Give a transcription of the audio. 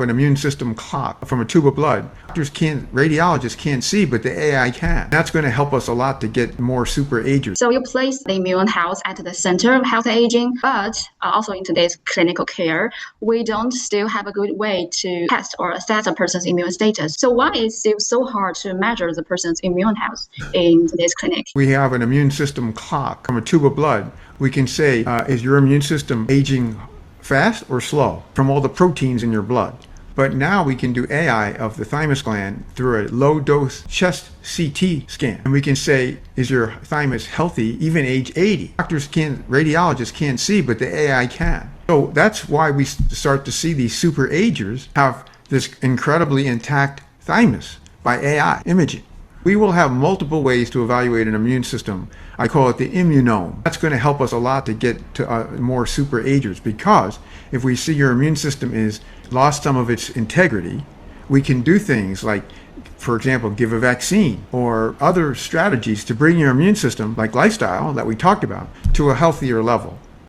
an immune system clock from a tube of blood. Radiologists can't see, but the AI can. That's going to help us a lot to get more superagers. So you place the immune health at the center of healthy aging, but also in today's clinical care, we don't still have a good way to test or assess a person's immune status. So why is it still so hard to measure the person's immune health in today's clinic? We have an immune system clock from a tube of blood. We can say, is your immune system aging fast or slow from all the proteins in your blood? But now we can do AI of the thymus gland through a low-dose chest CT scan. And we can say, is your thymus healthy, even age 80? Radiologists can't see, but the AI can. So that's why we start to see these superagers have this incredibly intact thymus by AI imaging. We will have multiple ways to evaluate an immune system. I call it the immunome. That's going to help us a lot to get to more superagers, because if we see your immune system is lost some of its integrity, we can do things like, for example, give a vaccine or other strategies to bring your immune system, like lifestyle that we talked about, to a healthier level.